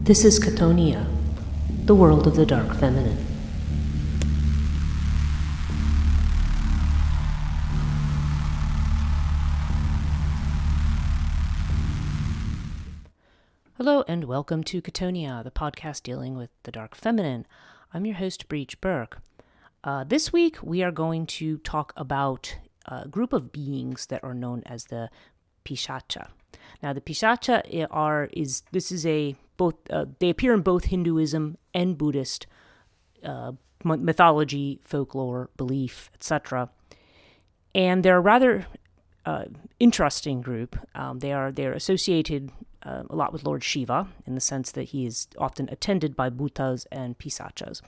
This is Chthonia, the world of the dark feminine. Hello and welcome to Chthonia, the podcast dealing with the dark feminine. I'm your host, Breach Burke. This week we are going to talk about a group of beings that are known as the Pisacha. Now, the Pisacha they appear in both Hinduism and Buddhist mythology, folklore, belief, etc. And they're a rather interesting group. They're associated a lot with Lord Shiva in the sense that he is often attended by bhutas and pisachas.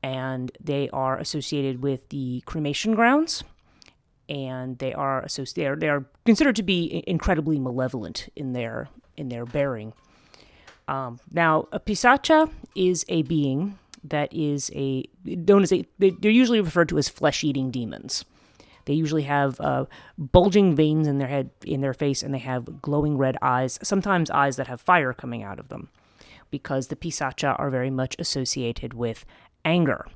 And they are associated with the cremation grounds, and they are considered to be incredibly malevolent in their bearing. Now, a Pisacha is a being that is they're usually referred to as flesh-eating demons. They usually have bulging veins in their head, in their face, and they have glowing red eyes, sometimes eyes that have fire coming out of them, because the Pisacha are very much associated with anger.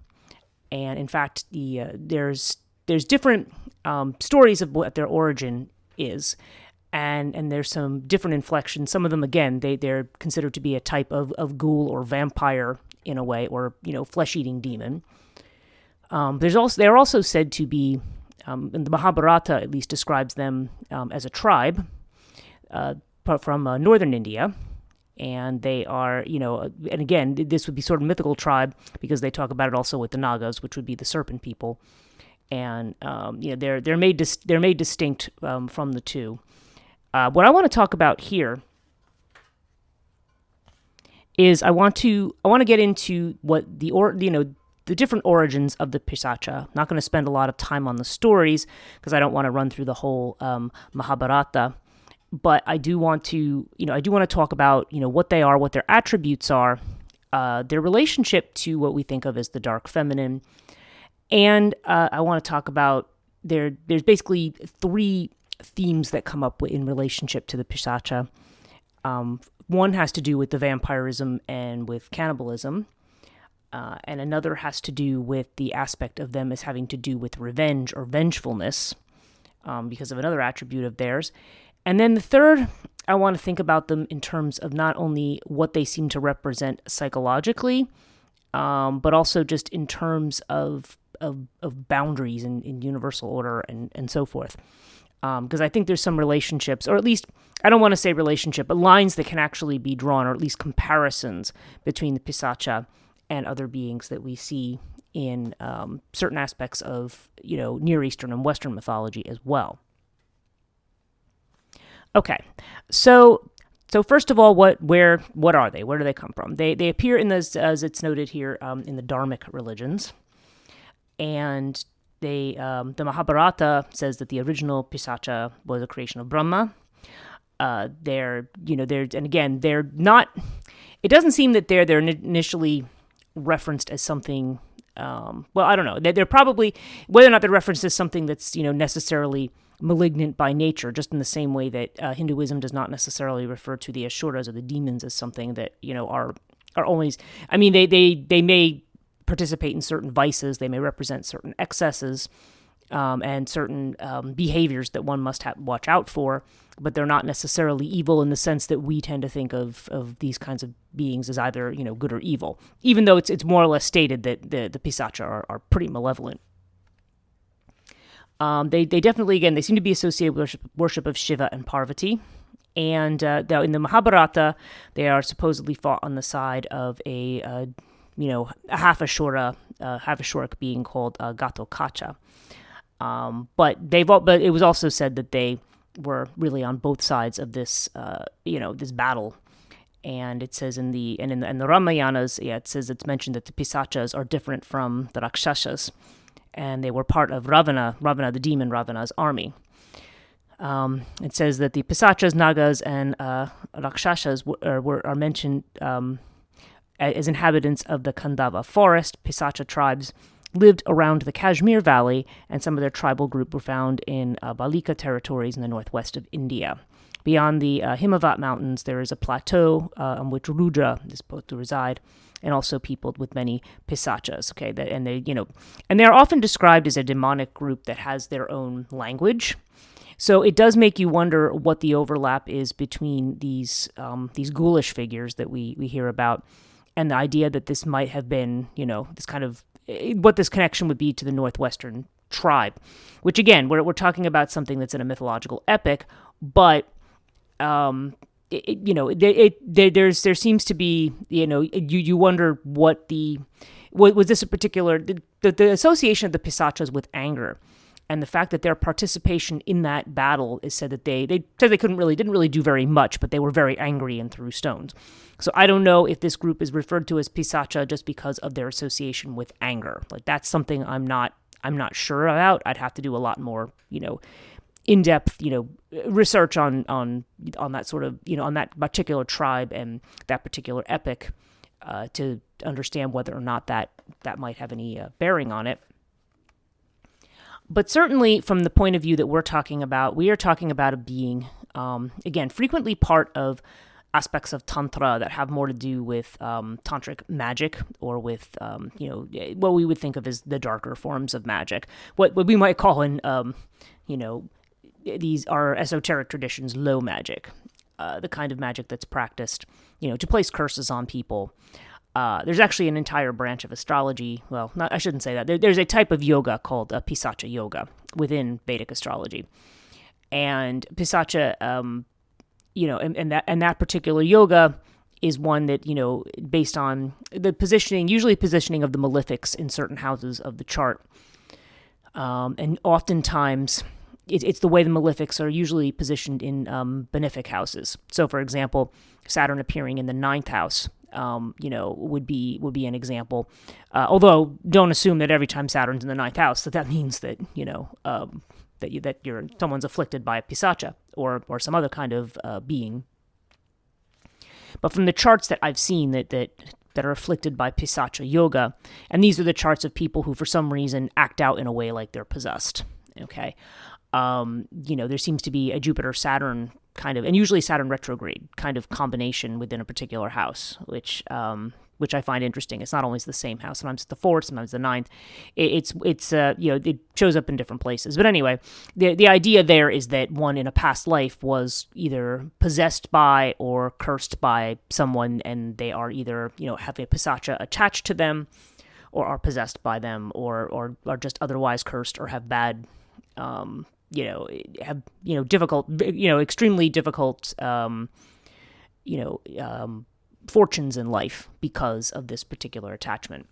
And in fact, there's different stories of what their origin is, and there's some different inflections. Some of them, again, they're considered to be a type of ghoul or vampire in a way, or flesh-eating demon. They're also said to be, and the Mahabharata at least describes them as a tribe from northern India. And they are, and again, this would be sort of mythical tribe because they talk about it also with the Nagas, which would be the serpent people. And, they're made distinct from the two. What I want to talk about here is I want to get into what the different origins of the Pisacha. I'm not going to spend a lot of time on the stories because I don't want to run through the whole Mahabharata. But I do want to talk about, what they are, what their attributes are, their relationship to what we think of as the dark feminine. And I want to talk about there's basically three themes that come up in relationship to the Pisacha. One has to do with the vampirism and with cannibalism. And another has to do with the aspect of them as having to do with revenge or vengefulness because of another attribute of theirs. And then the third, I want to think about them in terms of not only what they seem to represent psychologically, but also just in terms of boundaries in universal order and so forth. Because I think there's some relationships, or at least, I don't want to say relationship, but lines that can actually be drawn, or at least comparisons between the Pisacha and other beings that we see in certain aspects of, Near Eastern and Western mythology as well. Okay, so first of all, what are they? Where do they come from? They appear in as it's noted here, in the Dharmic religions, and the Mahabharata says that the original Pisacha was a creation of Brahma. They're not. It doesn't seem that they're initially referenced as something. I don't know. They're probably, whether or not they're referenced as something that's necessarily malignant by nature, just in the same way that Hinduism does not necessarily refer to the Asuras or the demons as something that are always. I mean, they may participate in certain vices, they may represent certain excesses, and certain behaviors that one must watch out for, but they're not necessarily evil in the sense that we tend to think of these kinds of beings as either good or evil. Even though it's more or less stated that the Pisacha are pretty malevolent. They definitely, again, they seem to be associated with worship of Shiva and Parvati. And in the Mahabharata, they are supposedly fought on the side of a half Ashuric being called Gatotkacha. But it was also said that they were really on both sides of this, this battle. And it says in the Ramayanas, it says it's mentioned that the Pisachas are different from the Rakshasas. And they were part of Ravana, the demon Ravana's army. It says that the Pisachas, Nagas, and Rakshasas are mentioned as inhabitants of the Khandava forest. Pisacha tribes lived around the Kashmir Valley, and some of their tribal group were found in Balika territories in the northwest of India. Beyond the Himavat Mountains, there is a plateau on which Rudra is supposed to reside, and also peopled with many pisachas. Okay, and they are often described as a demonic group that has their own language. So it does make you wonder what the overlap is between these ghoulish figures that we hear about, and the idea that this might have been, this kind of what this connection would be to the Northwestern tribe, which again, we're talking about something that's in a mythological epic, but there seems to be, you wonder what was this a particular the association of the pisachas with anger. And the fact that their participation in that battle is said that they said they didn't really do very much, but they were very angry and threw stones. So I don't know if this group is referred to as Pisacha just because of their association with anger. Like that's something I'm not sure about. I'd have to do a lot more, in-depth, research on that sort of, on that particular tribe and that particular epic to understand whether or not that might have any bearing on it. But certainly from the point of view that we are talking about a being, again, frequently part of aspects of Tantra that have more to do with Tantric magic or with, what we would think of as the darker forms of magic. What we might call in, these are esoteric traditions, low magic, the kind of magic that's practiced, to place curses on people. There's actually an entire branch of astrology. Well, I shouldn't say that. There's a type of yoga called Pisacha yoga within Vedic astrology, and Pisacha, and that particular yoga is one that based on the usually positioning of the malefics in certain houses of the chart, and oftentimes it's the way the malefics are usually positioned in benefic houses. So, for example, Saturn appearing in the 9th house. Would be an example. Although don't assume that every time Saturn's in the 9th house that means that someone's afflicted by a pisacha or some other kind of being. But from the charts that I've seen that are afflicted by pisacha yoga, and these are the charts of people who for some reason act out in a way like they're possessed. Okay, there seems to be a Jupiter-Saturn kind of, and usually Saturn retrograde kind of combination within a particular house, which I find interesting. It's not always the same house. Sometimes it's the 4th, sometimes the 9th. It shows up in different places. But anyway, the idea there is that one in a past life was either possessed by or cursed by someone, and they are either, have a pisacha attached to them, or are possessed by them, or are just otherwise cursed or have bad, difficult, extremely difficult, fortunes in life because of this particular attachment.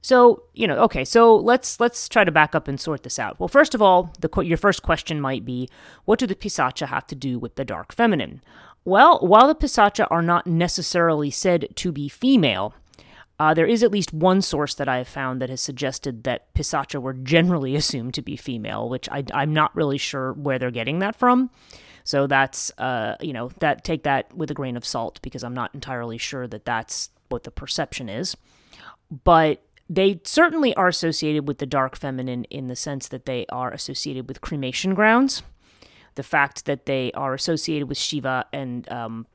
So, okay, so let's try to back up and sort this out. Well, first of all, your first question might be, what do the Pisacha have to do with the dark feminine? Well, while the Pisacha are not necessarily said to be female, there is at least one source that I have found that has suggested that Pisacha were generally assumed to be female, which I'm not really sure where they're getting that from. So that's, take that with a grain of salt, because I'm not entirely sure that that's what the perception is. But they certainly are associated with the dark feminine in the sense that they are associated with cremation grounds. The fact that they are associated with Shiva and,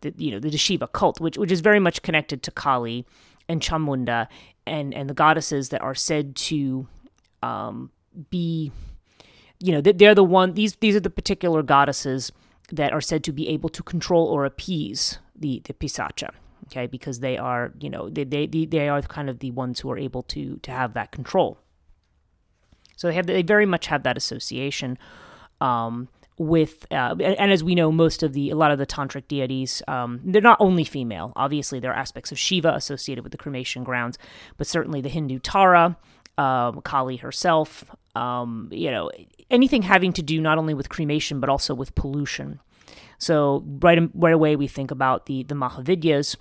the Shiva cult, which is very much connected to Kali and Chamunda, and the goddesses that are said to be, they're the one. These are the particular goddesses that are said to be able to control or appease the Pisacha. Okay, because they are, they are kind of the ones who are able to have that control. So they very much have that association. With and as we know, a lot of the tantric deities, they're not only female. Obviously, there are aspects of Shiva associated with the cremation grounds, but certainly the Hindu Tara, Kali herself, anything having to do not only with cremation but also with pollution. So right away we think about the Mahavidyas,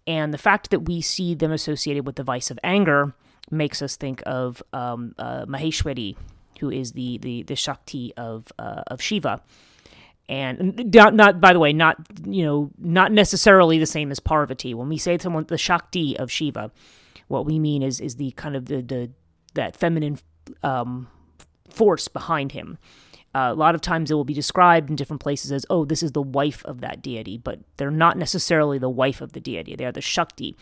and the fact that we see them associated with the vice of anger makes us think of Maheshwari, who is the Shakti of Shiva, and not by the way, not necessarily the same as Parvati. When we say to someone the Shakti of Shiva, what we mean is the kind of that feminine force behind him. A lot of times it will be described in different places as, oh, this is the wife of that deity, but they're not necessarily the wife of the deity. They are the Shakti.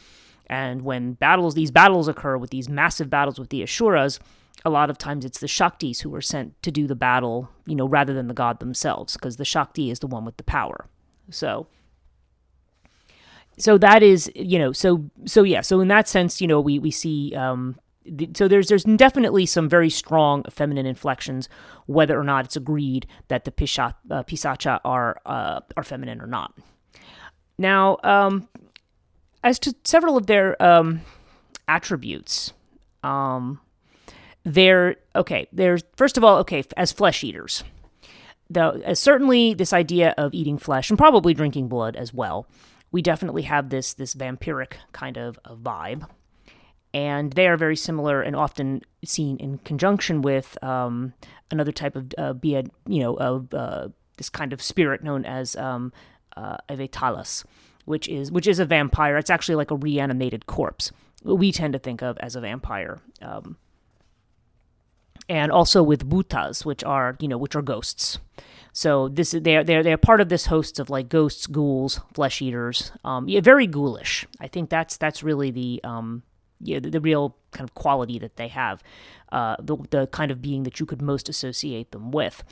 And when these battles occur with these massive battles with the Asuras, a lot of times it's the Shaktis who are sent to do the battle, rather than the god themselves, because the Shakti is the one with the power. So that is, so in that sense, we see, so there's definitely some very strong feminine inflections, whether or not it's agreed that the Pisacha are feminine or not. Now, as to several of their attributes, there's first of all, as flesh eaters, certainly this idea of eating flesh and probably drinking blood as well. We definitely have this vampiric kind of vibe. And they are very similar and often seen in conjunction with another type of this kind of spirit known as Avetalas, which is a vampire. It's actually like a reanimated corpse. We tend to think of as a vampire, and also with bhutas, which are ghosts. So they're part of this host of like ghosts, ghouls, flesh eaters. Very ghoulish. I think that's really the real kind of quality that they have, the kind of being that you could most associate them with.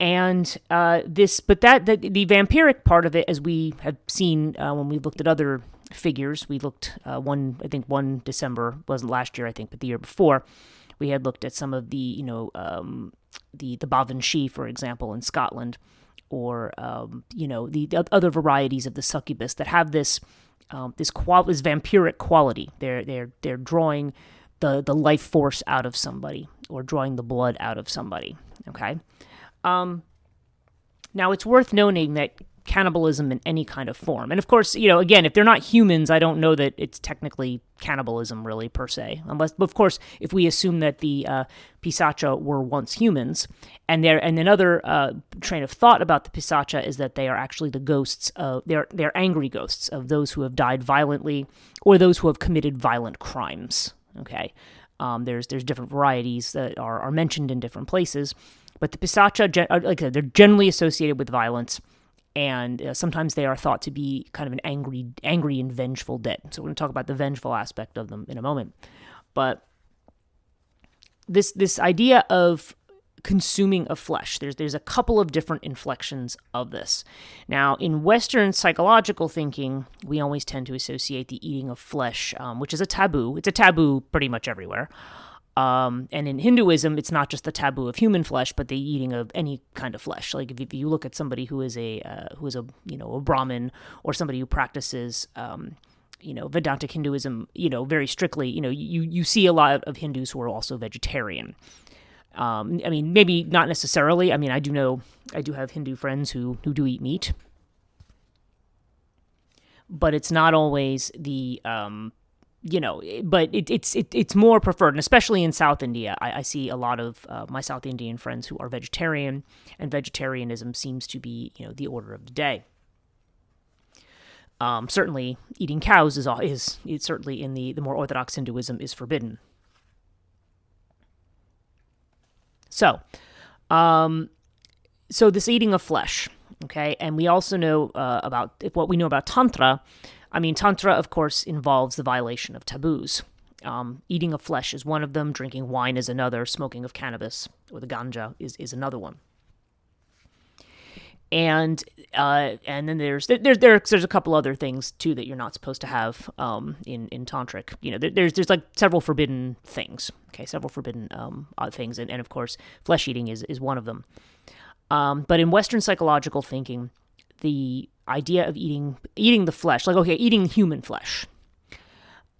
And the vampiric part of it, as we have seen when we looked at other figures, we looked one December, wasn't last year, I think, but the year before, we had looked at some of the Bavan-shi, for example, in Scotland, or the other varieties of the succubus that have this vampiric quality. They're drawing the life force out of somebody, or drawing the blood out of somebody. Okay. Now it's worth noting that cannibalism in any kind of form, and of course, again, if they're not humans, I don't know that it's technically cannibalism really per se, unless, of course, if we assume that the Pisacha were once humans, and another train of thought about the Pisacha is that they are actually the ghosts of they're angry ghosts of those who have died violently or those who have committed violent crimes. Okay, there's different varieties that are mentioned in different places, but the Pisacha, like I said, they're generally associated with violence. And sometimes they are thought to be kind of an angry and vengeful dead. So we're going to talk about the vengeful aspect of them in a moment. But this idea of consuming of flesh, there's a couple of different inflections of this. Now, in Western psychological thinking, we always tend to associate the eating of flesh, which is a taboo. It's a taboo pretty much everywhere. And in Hinduism, it's not just the taboo of human flesh, but the eating of any kind of flesh. Like if you look at somebody who is a Brahmin, or somebody who practices Vedantic Hinduism, very strictly, you see a lot of Hindus who are also vegetarian. Maybe not necessarily. I do have Hindu friends who do eat meat, but it's not always the but it's more preferred, and especially in South India, I see a lot of my South Indian friends who are vegetarian, and vegetarianism seems to be the order of the day. Certainly, eating cows is certainly in the more Orthodox Hinduism is forbidden. So this eating of flesh, okay, and we also know about what we know about Tantra. Tantra, of course, involves the violation of taboos. Eating of flesh is one of them. Drinking wine is another. Smoking of cannabis, or the ganja, is another one. And then there's a couple other things too that you're not supposed to have in Tantric. There's like several forbidden things. Okay, several forbidden things, and of course, flesh eating is one of them. But in Western psychological thinking, the idea of eating the flesh, eating human flesh,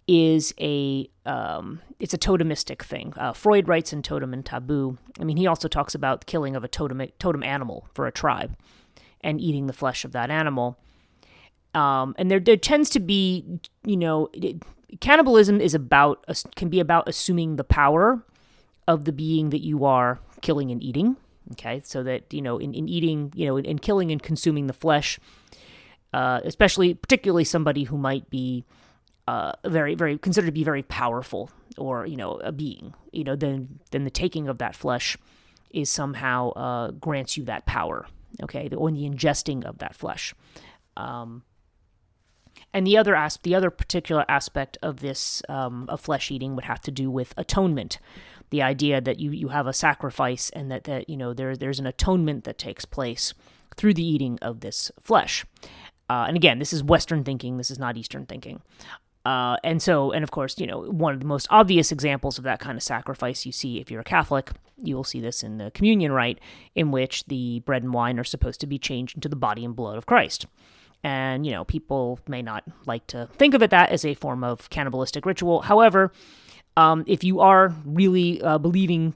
is it's a totemistic thing. Freud writes in Totem and Taboo. He also talks about killing of a totem animal for a tribe, and eating the flesh of that animal. And there tends to be, cannibalism can be about assuming the power of the being that you are killing and eating. Okay, so that, in eating, in killing and consuming the flesh, particularly somebody who might be very, very considered to be very powerful, or, a being, then the taking of that flesh is somehow grants you that power, okay, or the ingesting of that flesh. And the other particular aspect of this of flesh eating would have to do with atonement, the idea that you have a sacrifice and that there's an atonement that takes place through the eating of this flesh. And again, this is Western thinking. This is not Eastern thinking. And of course, one of the most obvious examples of that kind of sacrifice you see if you're a Catholic, you will see this in the communion rite, in which the bread and wine are supposed to be changed into the body and blood of Christ. And, people may not like to think of it that as a form of cannibalistic ritual. However, if you are really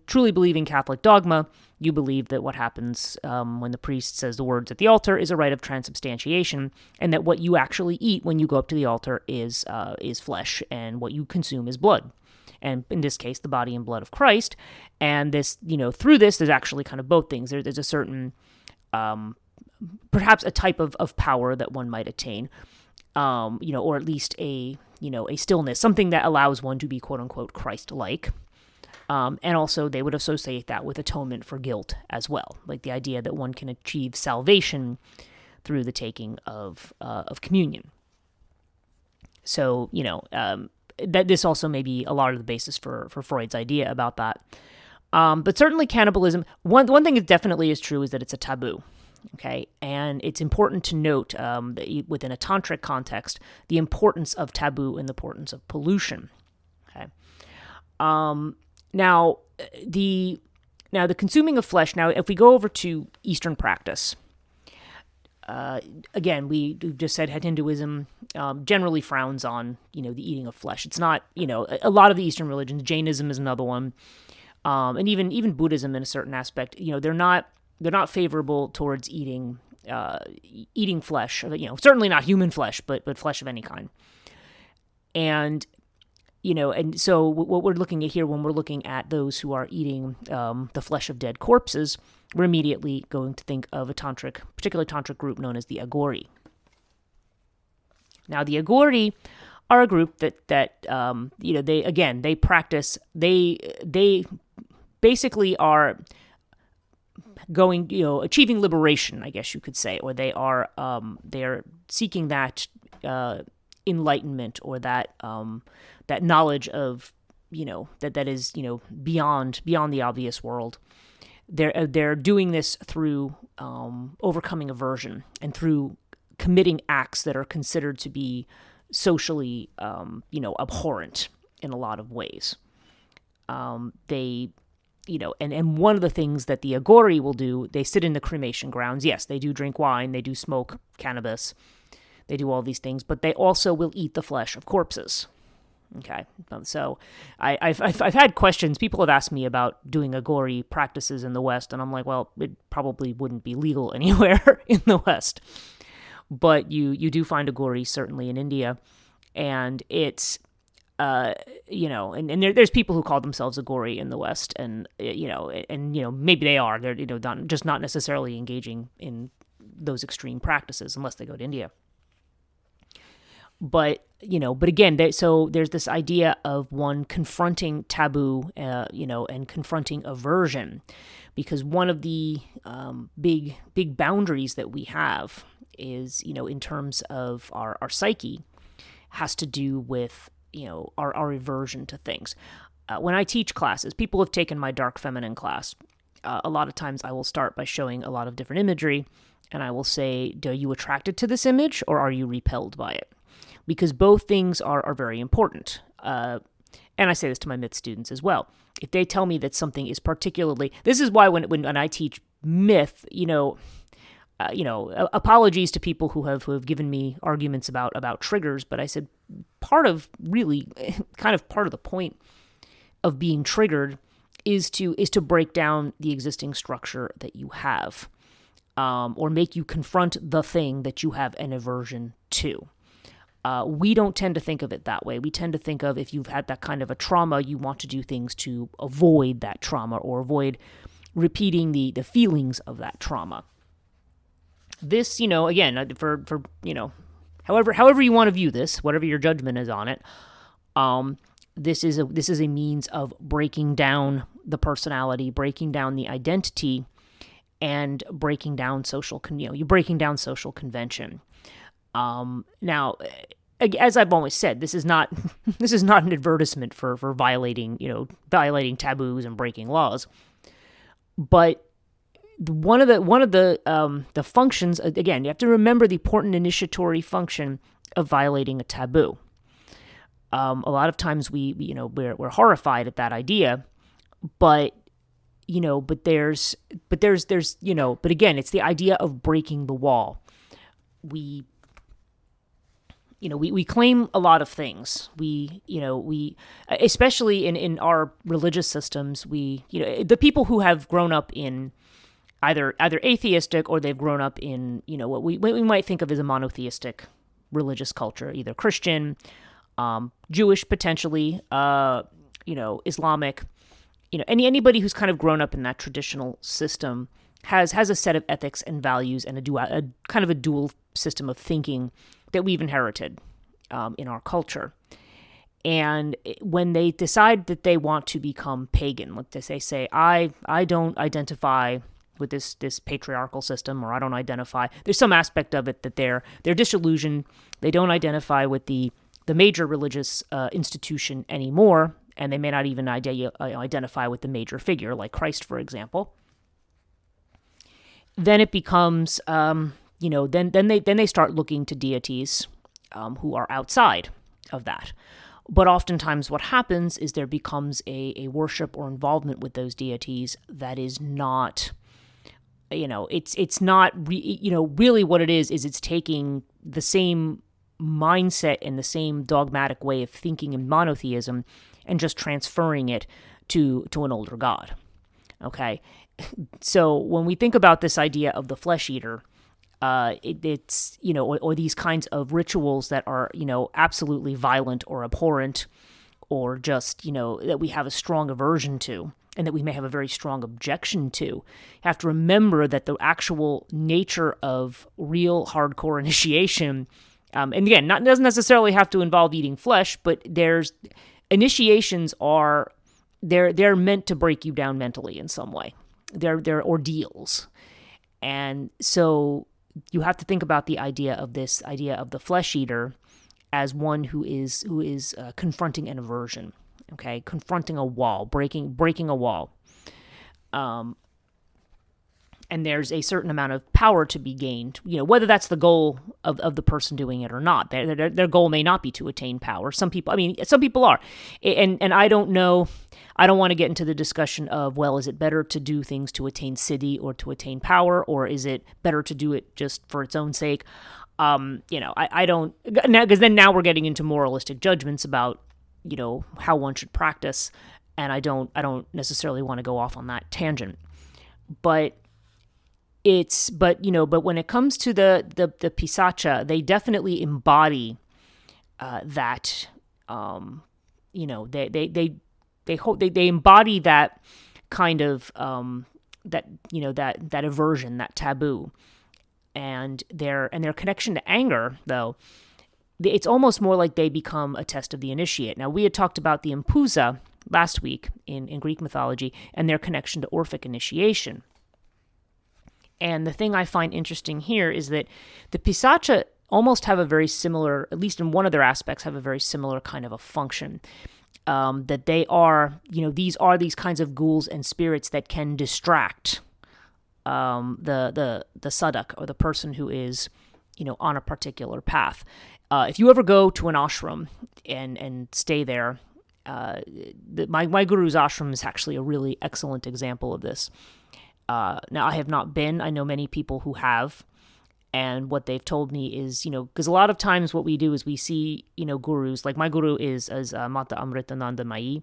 truly believing Catholic dogma, you believe that what happens when the priest says the words at the altar is a rite of transubstantiation, and that what you actually eat when you go up to the altar is flesh, and what you consume is blood. And in this case, the body and blood of Christ. And this, through this, there's actually kind of both things. There's a certain, perhaps a type of power that one might attain, or at least a stillness, something that allows one to be quote unquote Christ-like. And also they would associate that with atonement for guilt as well, like the idea that one can achieve salvation through the taking of communion. So, that this also may be a lot of the basis for Freud's idea about that. But certainly cannibalism, one thing that definitely is true is that it's a taboo. Okay, and it's important to note that within a tantric context, the importance of taboo and the importance of pollution. Okay, now the consuming of flesh. Now, if we go over to Eastern practice, again, we just said Hinduism generally frowns on the eating of flesh. It's not a lot of the Eastern religions. Jainism is another one, and even Buddhism in a certain aspect. They're not favorable towards eating flesh. Certainly not human flesh, but flesh of any kind. And and so what we're looking at here, when we're looking at those who are eating the flesh of dead corpses, we're immediately going to think of a particular tantric group known as the Aghori. Now, the Aghori are a group that they practice. They basically are going, achieving liberation, I guess you could say, or they are seeking that enlightenment, or that knowledge of that is beyond the obvious world. They're doing this through overcoming aversion and through committing acts that are considered to be socially abhorrent in a lot of ways. They and one of the things that the Aghori will do, they sit in the cremation grounds. Yes, they do drink wine, they do smoke cannabis, they do all these things, but they also will eat the flesh of corpses. Okay, so I've had questions. People have asked me about doing Aghori practices in the West, and I'm like, well, it probably wouldn't be legal anywhere in the West. But you do find Aghori certainly in India, and it's and there's people who call themselves Aghori in the West, and maybe they are. They're just not necessarily engaging in those extreme practices unless they go to India. But again, so there's this idea of one confronting taboo, and confronting aversion, because one of the big boundaries that we have is, in terms of our psyche, has to do with our aversion to things. When I teach classes, people have taken my dark feminine class. A lot of times I will start by showing a lot of different imagery, and I will say, are you attracted to this image or are you repelled by it? Because both things are very important. And I say this to my myth students as well. If they tell me that something is particularly... This is why when I teach myth, apologies to people who have given me arguments about triggers, but I said part of the point of being triggered is to break down the existing structure that you have, or make you confront the thing that you have an aversion to. We don't tend to think of it that way. We tend to think of, if you've had that kind of a trauma, you want to do things to avoid that trauma or avoid repeating the feelings of that trauma. This, again, for however you want to view this, whatever your judgment is on it, this is a means of breaking down the personality, breaking down the identity, and breaking down you're breaking down social convention. Now, as I've always said, this is not this is not an advertisement for violating taboos and breaking laws. But one of the functions, again, you have to remember the important initiatory function of violating a taboo. A lot of times we're horrified at that idea, but there's again, it's the idea of breaking the wall. We claim a lot of things. We especially in our religious systems, the people who have grown up in either atheistic or they've grown up in, what we might think of as a monotheistic religious culture, either Christian, Jewish potentially, Islamic, anybody who's kind of grown up in that traditional system has a set of ethics and values and a kind of a dual system of thinking that we've inherited in our culture. And when they decide that they want to become pagan, like they say, I don't identify with this patriarchal system, or I don't identify, there's some aspect of it that they're disillusioned. They don't identify with the major religious institution anymore, and they may not even identify with the major figure, like Christ, for example. Then it becomes, then they start looking to deities who are outside of that. But oftentimes what happens is there becomes a worship or involvement with those deities that is not, it's not, really what it is it's taking the same mindset and the same dogmatic way of thinking in monotheism and just transferring it to an older god. Okay? So when we think about this idea of the flesh eater, it's, or these kinds of rituals that are, absolutely violent or abhorrent, or just, that we have a strong aversion to, and that we may have a very strong objection to. You have to remember that the actual nature of real hardcore initiation, and again, doesn't necessarily have to involve eating flesh, but initiations are, they're meant to break you down mentally in some way. They're ordeals. And so you have to think about the idea of the flesh eater as one who is confronting an aversion, okay, confronting a wall, breaking a wall, and there's a certain amount of power to be gained. Whether that's the goal of the person doing it or not. Their goal may not be to attain power. Some people are, and I don't know. I don't want to get into the discussion of, well, is it better to do things to attain siddhi or to attain power, or is it better to do it just for its own sake? I don't, because then now we're getting into moralistic judgments about, how one should practice, and I don't necessarily want to go off on that tangent. But when it comes to the Pisacha, they definitely embody that. They embody that kind of that aversion, that taboo, and their connection to anger, though. It's almost more like they become a test of the initiate. Now, we had talked about the Empusa last week in Greek mythology and their connection to Orphic initiation. And the thing I find interesting here is that the Pisacha almost have a very similar, at least in one of their aspects, have a very similar kind of a function. That they are, these kinds of ghouls and spirits that can distract the sadhak, or the person who is, on a particular path. If you ever go to an ashram and stay there, my guru's ashram is actually a really excellent example of this. Now, I have not been. I know many people who have. And what they've told me is, because a lot of times what we do is we see, gurus, like my guru is Mata Amritananda Mai,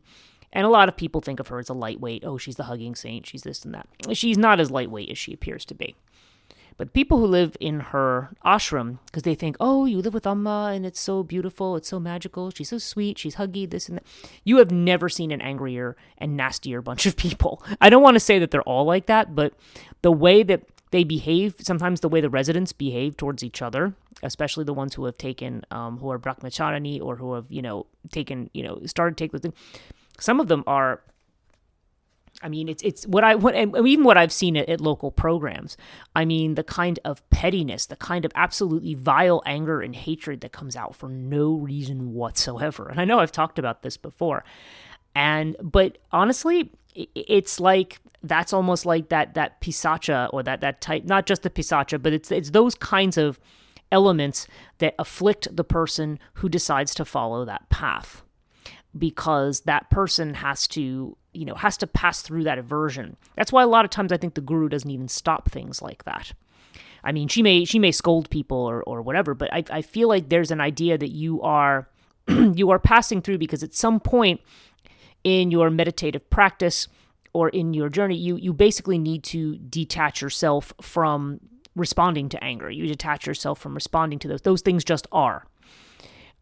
and a lot of people think of her as a lightweight. Oh, she's the hugging saint. She's this and that. She's not as lightweight as she appears to be. But people who live in her ashram, because they think, oh, you live with Amma and it's so beautiful, it's so magical, she's so sweet, she's huggy, this and that. You have never seen an angrier and nastier bunch of people. I don't want to say that they're all like that, but the way that they behave, sometimes the way the residents behave towards each other, especially the ones who have taken, who are brahmacharani, or who have, started to take the thing. Some of them are I mean, it's and even what I've seen at local programs. I mean, the kind of pettiness, the kind of absolutely vile anger and hatred that comes out for no reason whatsoever. And I know I've talked about this before, but honestly, it's like that's almost like that pisacha, or that type, not just the pisacha, but it's those kinds of elements that afflict the person who decides to follow that path, because that person has to pass through that aversion. That's why a lot of times I think the guru doesn't even stop things like that. I mean, she may scold people or whatever, but I feel like there's an idea that you are you are passing through, because at some point in your meditative practice or in your journey, you basically need to detach yourself from responding to anger. You detach yourself from responding to those. Those things just are.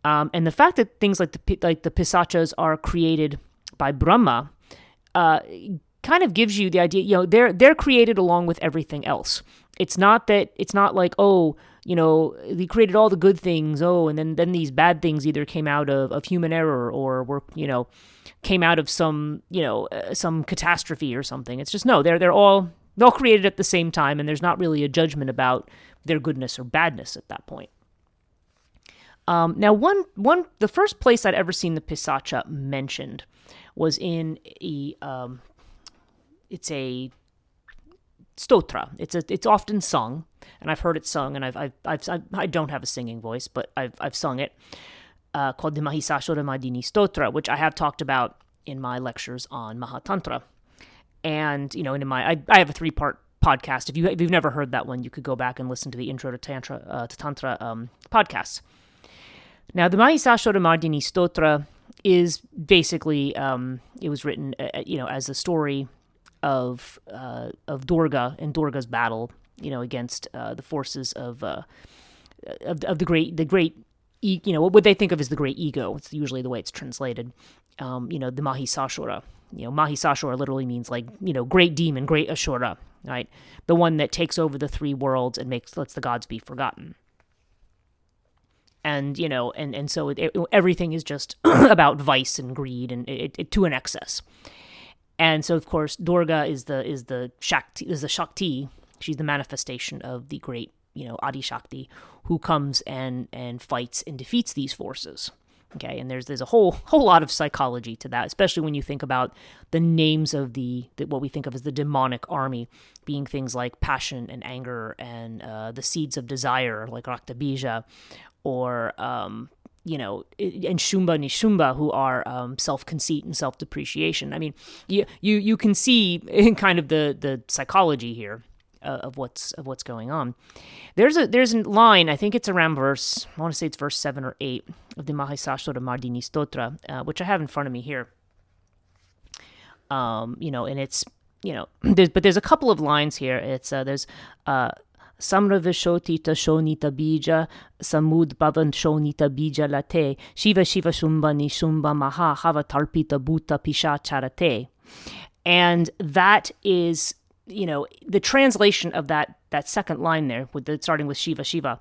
And the fact that things like the pisachas are created by Brahma kind of gives you the idea, they're created along with everything else. It's not like, he created all the good things, and then these bad things either came out of human error or were, came out of some catastrophe or something. It's just, no, they're all created at the same time, and there's not really a judgment about their goodness or badness at that point. Now, the first place I'd ever seen the pisacha mentioned was in it's a stotra. It's often sung, and I've heard it sung, and I don't have a singing voice, but I've sung it, called the Mahisashura Madini Stotra, which I have talked about in my lectures on Mahatantra. And, I have a 3-part podcast. If you've never heard that one, you could go back and listen to the Intro to Tantra podcasts. Now, the Mahisashura Mardini Stotra is basically, it was written, as a story of Durga and Durga's battle, against the forces of the great, what they think of as the great ego. It's usually the way it's translated. The Mahisashura. Mahisashura literally means great demon, great Ashura, right? The one that takes over the 3 worlds and lets the gods be forgotten. And, so everything is just about vice and greed and it to an excess. And so, of course, Durga is the Shakti. She's the manifestation of the great, Adi Shakti, who comes and fights and defeats these forces. Okay, and there's a whole lot of psychology to that, especially when you think about the names of what we think of as the demonic army, being things like passion and anger and the seeds of desire, like Rakta Bija, or and Shumba Nishumba, who are self-conceit and self-depreciation. I mean, you can see in kind of the psychology here of what's going on. There's a line, I think it's around I want to say it's verse 7 or 8 of the Mahisashura Mardini Stotra, which I have in front of me here. And it's, there's a couple of lines here. It's there's Samravishotita Shonita Bija, Samud Bhavan Shonita Bija Late, Shiva Shiva Shumba Nishumba Maha Hava Tarpita Bhuta Pishacha. And that is, the translation of that second line there, starting with Shiva Shiva,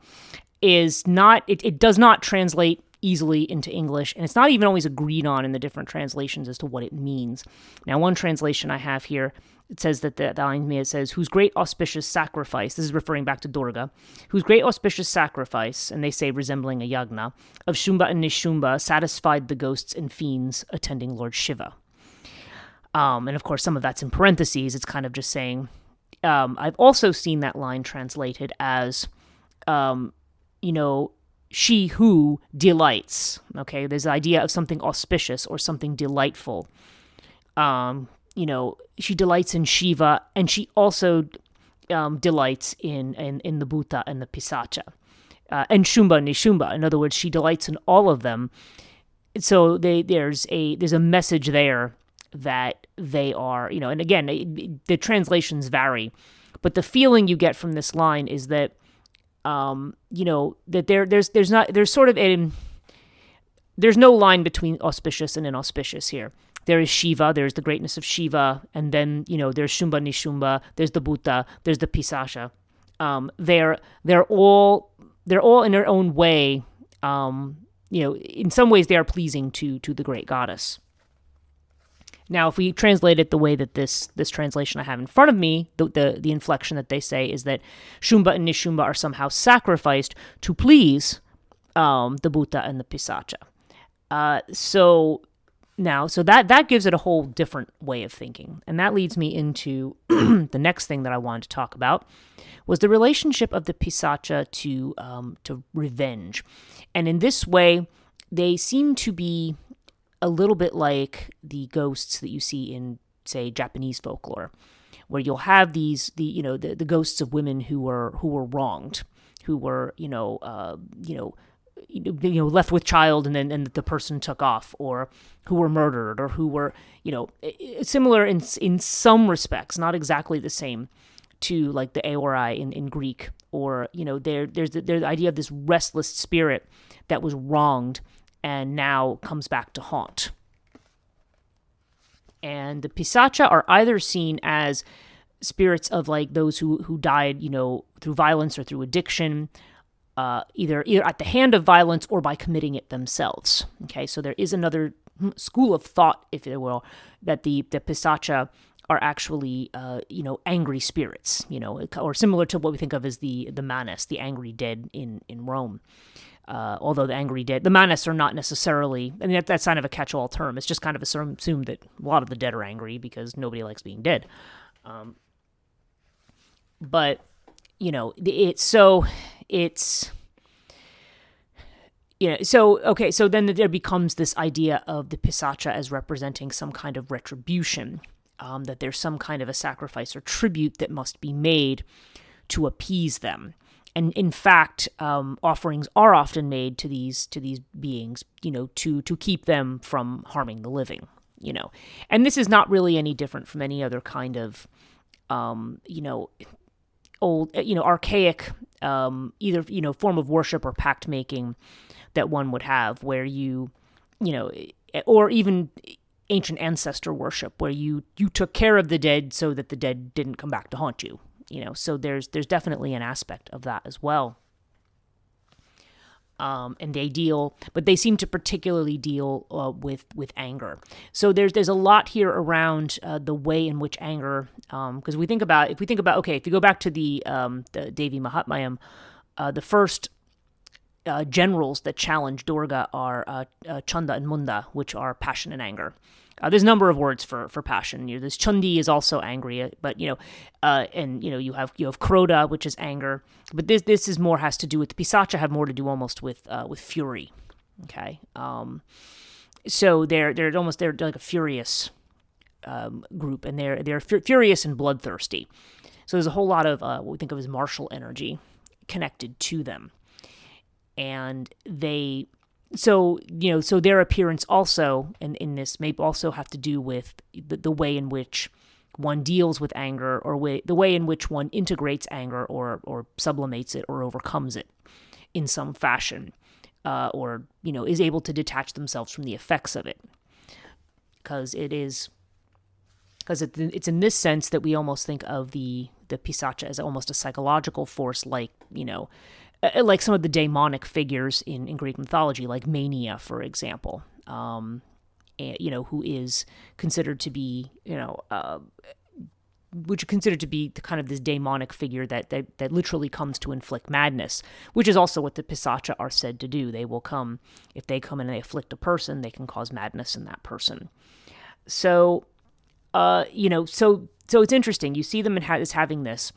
is not, it does not translate easily into English, and it's not even always agreed on in the different translations as to what it means. Now, one translation I have here, it says that the line says, whose great auspicious sacrifice, this is referring back to Durga, whose great auspicious sacrifice, and they say resembling a yagna, of Shumba and Nishumba satisfied the ghosts and fiends attending Lord Shiva. And of course, some of that's in parentheses. It's kind of just saying, I've also seen that line translated as, she who delights. Okay, there's the idea of something auspicious or something delightful. She delights in Shiva, and she also delights in the bhuta and the pisacha. And Shumba Nishumba. In other words, she delights in all of them. So there's a message there that they are, and again, the translations vary, but the feeling you get from this line is that, that there's no line between auspicious and inauspicious here. There is Shiva, there's the greatness of Shiva, and then, there's Shumba Nishumba, there's the bhuta, there's the pisacha. They're all in their own way, in some ways they are pleasing to the great goddess. Now, if we translate it the way that this translation I have in front of me, the inflection that they say is that Shumba and Nishumba are somehow sacrificed to please the bhuta and the pisacha. So that gives it a whole different way of thinking. And that leads me into the next thing that I wanted to talk about was the relationship of the pisacha to revenge. And in this way, they seem to be a little bit like the ghosts that you see in, say, Japanese folklore, where you'll have the ghosts of women who were wronged, who were left with child and the person took off, or who were murdered, or who were similar in some respects, not exactly the same to like the Aorai in Greek, or there's the idea of this restless spirit that was wronged and now comes back to haunt. And the pisacha are either seen as spirits of like those who died, through violence or through addiction, either at the hand of violence or by committing it themselves. Okay, so there is another school of thought, if you will, that the pisacha are actually, angry spirits, or similar to what we think of as the manas, the angry dead in Rome. Although the angry dead, the manas are not necessarily, that's kind of a catch-all term. It's just kind of assumed that a lot of the dead are angry because nobody likes being dead. But, so then there becomes this idea of the pisacha as representing some kind of retribution, that there's some kind of a sacrifice or tribute that must be made to appease them. And in fact, offerings are often made to these beings, to keep them from harming the living, And this is not really any different from any other kind of, old, archaic, either, form of worship or pact making that one would have, where or even ancient ancestor worship, where you took care of the dead so that the dead didn't come back to haunt you. So there's definitely an aspect of that as well. And they seem to particularly deal with anger. So there's a lot here around the way in which anger, because if you go back to the Devi Mahatmayam, the first generals that challenge Durga are Chanda and Munda, which are passion and anger. There's a number of words for passion. This Chundi is also angry, but you have Krodha, which is anger. But this is more has to do with the Pisacha have more to do almost with fury. Okay, so they're like a furious group, and they're furious and bloodthirsty. So there's a whole lot of what we think of as martial energy connected to them, and So their appearance also, in this, may also have to do with the way in which one deals with anger, or the way in which one integrates anger or sublimates it or overcomes it in some fashion, or is able to detach themselves from the effects of it. Because it's in this sense that we almost think of the Pisacha as almost a psychological force, like some of the demonic figures in Greek mythology, like Mania, for example, who is considered to be, which is considered to be the kind of this demonic figure that literally comes to inflict madness, which is also what the Pisacha are said to do. They will come, if they come and they afflict a person, they can cause madness in that person. So, so it's interesting. You see them as having this.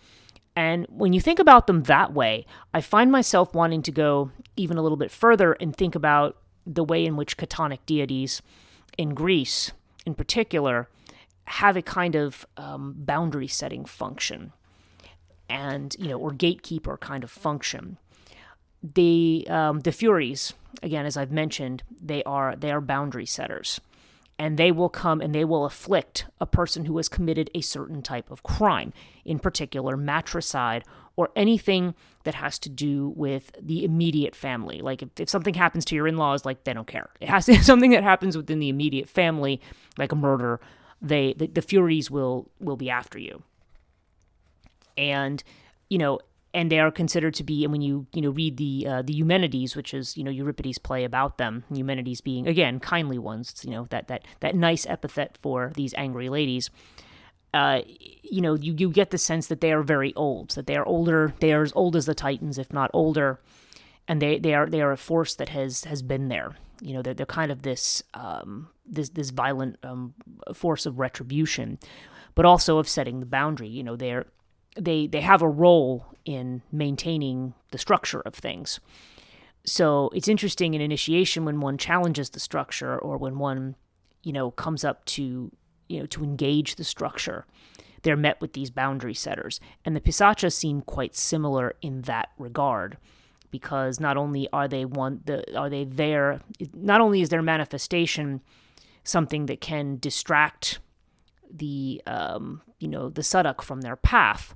And when you think about them that way, I find myself wanting to go even a little bit further and think about the way in which Chthonic deities in Greece, in particular, have a kind of boundary setting function, and or gatekeeper kind of function. The Furies, again, as I've mentioned, they are boundary setters. And they will come and they will afflict a person who has committed a certain type of crime, in particular matricide, or anything that has to do with the immediate family. Like if something happens to your in-laws, like they don't care. It has to be something that happens within the immediate family, like a murder. The Furies will be after you. And and they are considered to be, and when you read the Eumenides, which is Euripides' play about them, Eumenides being again kindly ones, that nice epithet for these angry ladies. You get the sense that they are very old, that they are older, they are as old as the Titans, if not older, and they are a force that has been there. They're kind of this violent force of retribution, but also of setting the boundary. They have a role in maintaining the structure of things. So it's interesting in initiation when one challenges the structure, or when one, comes up to engage the structure, they're met with these boundary setters. And the Pisacha seem quite similar in that regard, because not only not only is their manifestation something that can distract the sadhak from their path,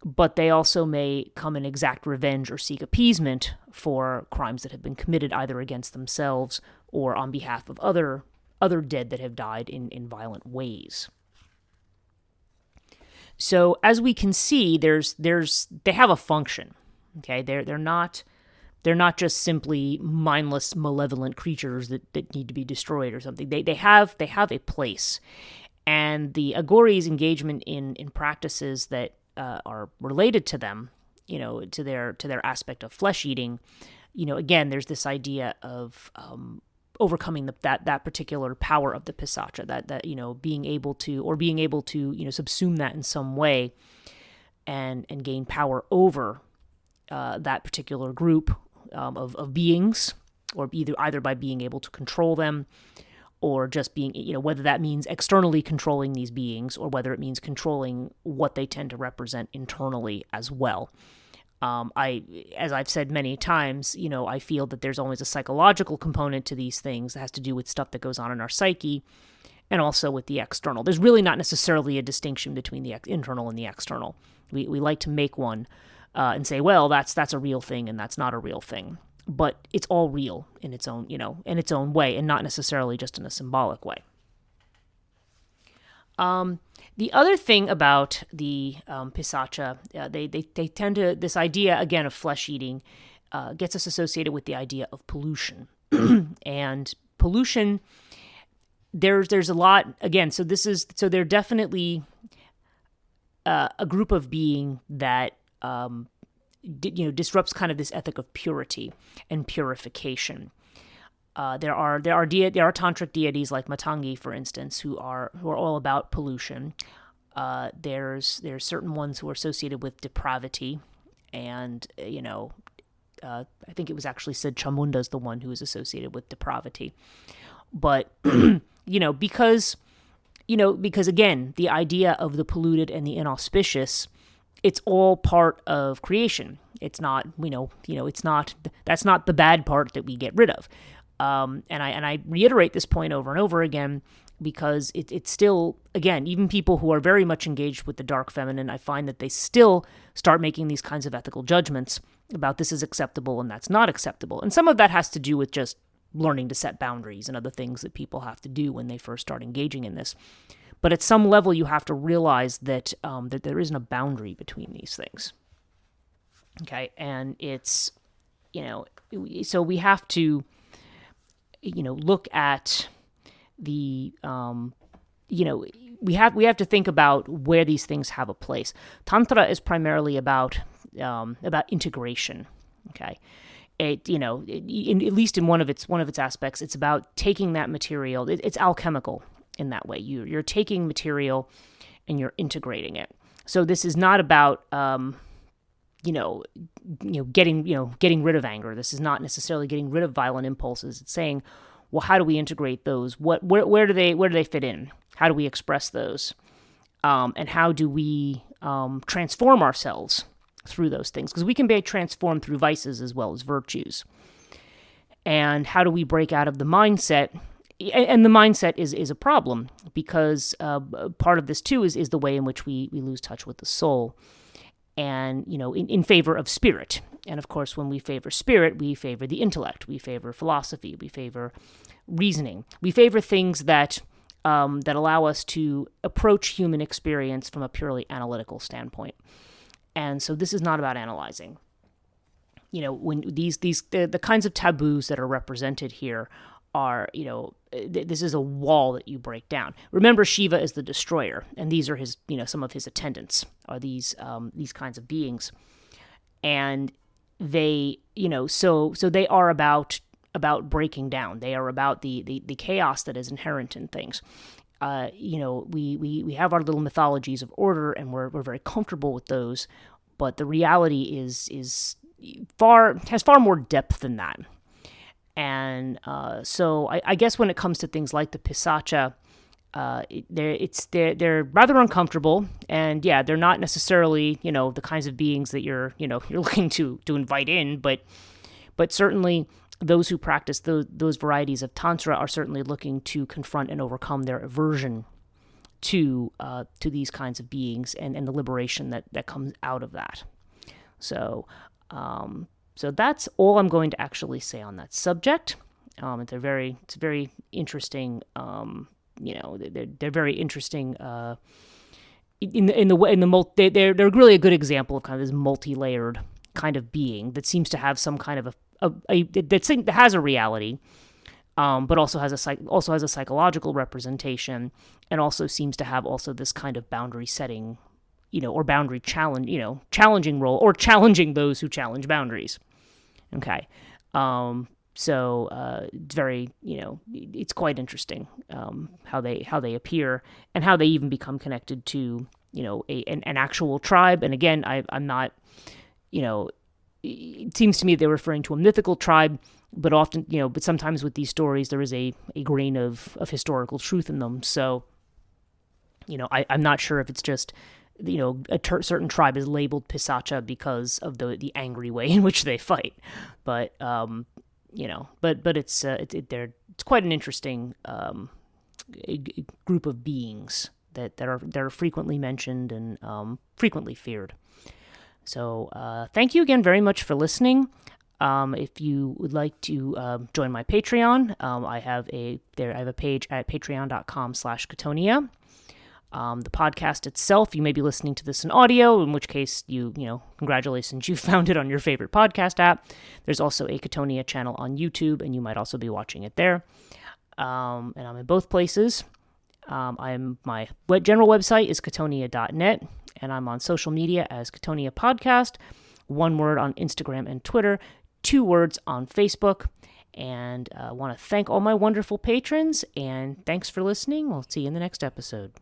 but they also may come and exact revenge or seek appeasement for crimes that have been committed either against themselves or on behalf of other dead that have died in violent ways. So as we can see, they have a function. Okay, they're not just simply mindless, malevolent creatures that need to be destroyed or something. They have a place, and the Agori's engagement in practices that are related to them, to their aspect of flesh eating. Again, there's this idea of overcoming that particular power of the Pisacha, that being able to subsume that in some way, and gain power over that particular group of beings, or either by being able to control them, or just being, whether that means externally controlling these beings, or whether it means controlling what they tend to represent internally as well. As I've said many times, I feel that there's always a psychological component to these things that has to do with stuff that goes on in our psyche, and also with the external. There's really not necessarily a distinction between the internal and the external. We like to make one and say, well, that's a real thing and that's not a real thing. But it's all real in its own, in its own way, and not necessarily just in a symbolic way. The other thing about the Pisacha, they tend to, this idea, again, of flesh eating gets us associated with the idea of pollution. And pollution, there's a lot, again, so they're definitely a group of being that disrupts kind of this ethic of purity and purification. There are tantric deities like Matangi, for instance, who are all about pollution. There's certain ones who are associated with depravity, and I think it was actually said Chamunda is the one who is associated with depravity. But because again, the idea of the polluted and the inauspicious, it's all part of creation. It's not, that's not the bad part that we get rid of. And I reiterate this point over and over again, because it's still, again, even people who are very much engaged with the dark feminine, I find that they still start making these kinds of ethical judgments about this is acceptable and that's not acceptable. And some of that has to do with just learning to set boundaries and other things that people have to do when they first start engaging in this. But at some level, you have to realize that that there isn't a boundary between these things. Okay, and it's, so we have to, look at the, we have to think about where these things have a place. Tantra is primarily about integration. Okay, at least in one of its aspects, it's about taking that material. It's alchemical in that way. You're taking material and you're integrating it. So this is not about getting rid of anger. This is not necessarily getting rid of violent impulses. It's saying, well, how do we integrate those? Where do they fit in? How do we express those? And how do we transform ourselves through those things? Because we can be transformed through vices as well as virtues. And how do we break out of the mindset? And the mindset is a problem, because part of this too is the way in which we lose touch with the soul, and in favor of spirit. And of course, when we favor spirit, we favor the intellect, we favor philosophy, we favor reasoning, we favor things that allow us to approach human experience from a purely analytical standpoint. And so this is not about analyzing. When the kinds of taboos that are represented here are, this is a wall that you break down. Remember, Shiva is the destroyer, and these are his, some of his attendants are these kinds of beings, and they, so they are about breaking down. They are about the chaos that is inherent in things. We have our little mythologies of order, and we're very comfortable with those, but the reality has far more depth than that. And so I guess when it comes to things like the Pisacha, they're rather uncomfortable, and yeah, they're not necessarily the kinds of beings that you're looking to invite in, but certainly those who practice those varieties of Tantra are certainly looking to confront and overcome their aversion to these kinds of beings and the liberation that comes out of that. So that's all I'm going to actually say on that subject. It's very interesting. They're very interesting. They're really a good example of kind of this multi-layered kind of being that seems to have some kind of that has a reality, but also has a psychological representation, and also seems to have also this kind of boundary setting, or boundary challenge, challenging role, or challenging those who challenge boundaries. Okay. So it's very, it's quite interesting how they appear and how they even become connected to, an actual tribe. And again, I'm not, it seems to me they're referring to a mythical tribe, but often, but sometimes with these stories there is a grain of historical truth in them. So, I'm not sure if it's just, a certain tribe is labeled Pisacha because of the angry way in which they fight, but it's quite an interesting group of beings that are frequently mentioned and frequently feared. So thank you again very much for listening. If you would like to join my Patreon, I have a page at patreon.com/Chthonia. The podcast itself, you may be listening to this in audio, in which case congratulations, you found it on your favorite podcast app. There's also a Chthonia channel on YouTube, and you might also be watching it there. And I'm in both places. My general website is chthonia.net, and I'm on social media as Chthonia Podcast, one word on Instagram and Twitter, 2 words on Facebook. And I want to thank all my wonderful patrons, and thanks for listening. We'll see you in the next episode.